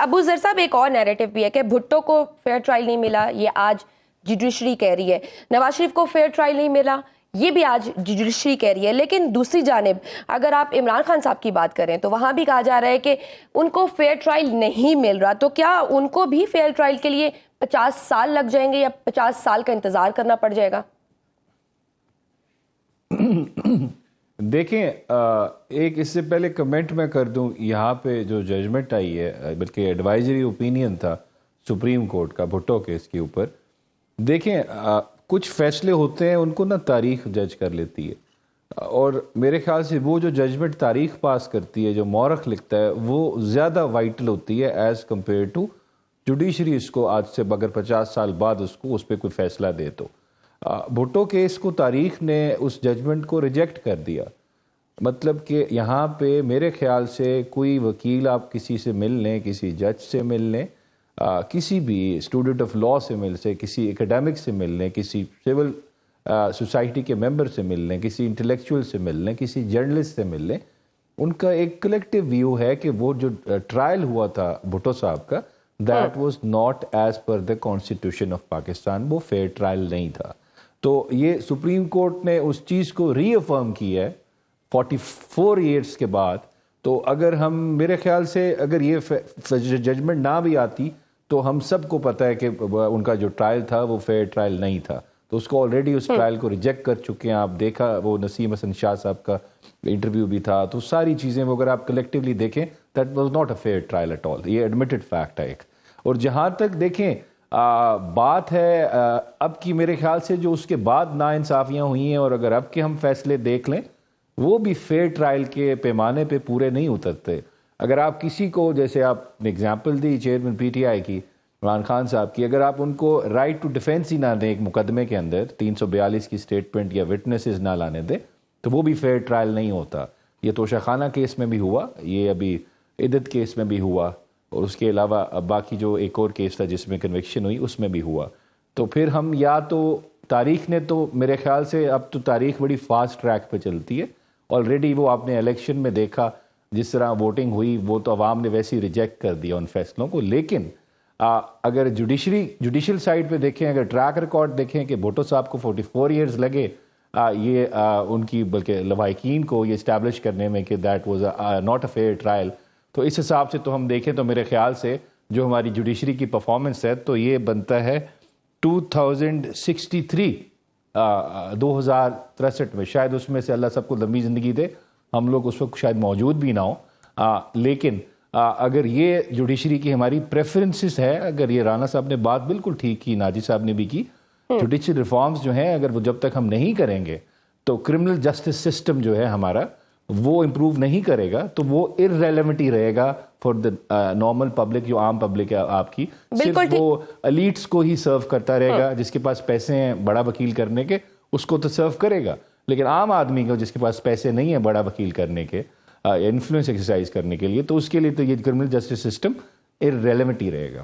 ابو ذر صاحب ایک اور نیریٹو بھی ہے کہ بھٹو کو فیئر ٹرائل نہیں ملا، یہ آج جوڈیشری کہہ رہی ہے. نواز شریف کو فیئر ٹرائل نہیں ملا، یہ بھی آج جوڈیشری کہہ رہی ہے. لیکن دوسری جانب اگر آپ عمران خان صاحب کی بات کریں تو وہاں بھی کہا جا رہا ہے کہ ان کو فیئر ٹرائل نہیں مل رہا. تو کیا ان کو بھی فیئر ٹرائل کے لیے 50 سال لگ جائیں گے یا 50 سال کا انتظار کرنا پڑ جائے گا؟ دیکھیں ایک اس سے پہلے کمنٹ میں کر دوں، یہاں پہ جو ججمنٹ آئی ہے بلکہ ایڈوائزری اوپینین تھا سپریم کورٹ کا بھٹو کیس کے اوپر. دیکھیں کچھ فیصلے ہوتے ہیں ان کو نا تاریخ جج کر لیتی ہے، اور میرے خیال سے وہ جو ججمنٹ تاریخ پاس کرتی ہے، جو مورخ لکھتا ہے، وہ زیادہ وائٹل ہوتی ہے ایز کمپیئر ٹو جوڈیشری. اس کو آج سے اگر 50 سال بعد اس پہ کوئی فیصلہ دے تو بھٹو کیس کو تاریخ نے اس ججمنٹ کو ریجیکٹ کر دیا. مطلب کہ یہاں پہ میرے خیال سے کوئی وکیل آپ کسی سے مل لیں، کسی جج سے مل لیں، کسی بھی اسٹوڈنٹ آف لا سے مل سے، کسی اکیڈمک سے مل لیں، کسی سول سوسائٹی کے ممبر سے مل لیں، کسی انٹلیکچوئل سے مل لیں، کسی جرنلسٹ سے مل لیں، ان کا ایک کلیکٹیو ویو ہے کہ وہ جو ٹرائل ہوا تھا بھٹو صاحب کا، that was not as per the constitution of Pakistan, وہ فیئر ٹرائل نہیں تھا. تو یہ سپریم کورٹ نے اس چیز کو ری افرم کی ہے 44 ایئرس کے بعد. تو اگر ہم میرے خیال سے اگر یہ ججمنٹ نہ بھی آتی تو ہم سب کو پتہ ہے کہ ان کا جو ٹرائل تھا وہ فیئر ٹرائل نہیں تھا. تو اس کو آلریڈی اس ٹرائل کو ریجیکٹ کر چکے ہیں. آپ دیکھا وہ نسیم حسن شاہ صاحب کا انٹرویو بھی تھا، تو ساری چیزیں وہ اگر آپ کلیکٹیولی دیکھیں that was not a fair trial at all. یہ ایڈمیٹڈ فیکٹ ہے ایک. اور جہاں تک دیکھیں بات ہے اب کی، میرے خیال سے جو اس کے بعد ناانصافیاں ہوئی ہیں، اور اگر اب کے ہم فیصلے دیکھ لیں وہ بھی فیئر ٹرائل کے پیمانے پہ پورے نہیں اترتے. اگر آپ کسی کو، جیسے آپ نے example the chairman P T I کی عمران خان صاحب کی، اگر آپ ان کو رائٹ ٹو ڈیفینس ہی نہ دیں ایک مقدمے کے اندر، 342 کی سٹیٹمنٹ یا وٹنسز نہ لانے دیں، تو وہ بھی فیئر ٹرائل نہیں ہوتا. یہ توشہ خانہ کیس میں بھی ہوا، یہ ابھی عدت کیس میں بھی ہوا، اور اس کے علاوہ باقی جو ایک اور کیس تھا جس میں کنوکشن ہوئی اس میں بھی ہوا. تو پھر ہم یا تو تاریخ نے تو میرے خیال سے اب تو تاریخ بڑی فاسٹ ٹریک پہ چلتی ہے. آلریڈی وہ آپ نے الیکشن میں دیکھا جس طرح ووٹنگ ہوئی، وہ تو عوام نے ویسے ہی ریجیکٹ کر دیا ان فیصلوں کو. لیکن اگر جوڈیشل سائڈ پہ دیکھیں، اگر ٹریک ریکارڈ دیکھیں کہ بھٹو صاحب کو 44 ایئرز لگے یہ ان کی بلکہ لواحقین کو یہ اسٹیبلش کرنے میں کہ that was not a fair trial, تو اس حساب سے تو ہم دیکھیں تو میرے خیال سے جو ہماری جوڈیشری کی پرفارمنس ہے تو یہ بنتا ہے 2063 2063 میں. شاید اس میں سے اللہ سب کو لمبی زندگی دے، ہم لوگ اس وقت شاید موجود بھی نہ ہوں. لیکن اگر یہ جوڈیشری کی ہماری پریفرنسز ہے، اگر یہ رانا صاحب نے بات بالکل ٹھیک کی، ناجی صاحب نے بھی کی، جوڈیشل ریفارمز جو ہیں اگر وہ جب تک ہم نہیں کریں گے تو کرمنل جسٹس سسٹم جو ہے ہمارا وہ امپروو نہیں کرے گا، تو وہ ارریلیونٹ ہی رہے گا فار دا نارمل پبلک. جو عام پبلک ہے آپ کی، صرف وہ ایلیٹس کو ہی سرو کرتا رہے گا. جس کے پاس پیسے ہیں بڑا وکیل کرنے کے اس کو تو سرو کرے گا، لیکن عام آدمی کو جس کے پاس پیسے نہیں ہیں بڑا وکیل کرنے کے، انفلوئنس ایکسرسائز کرنے کے لیے، تو اس کے لیے تو یہ کرمنل جسٹس سسٹم ارریلیونٹ ہی رہے گا.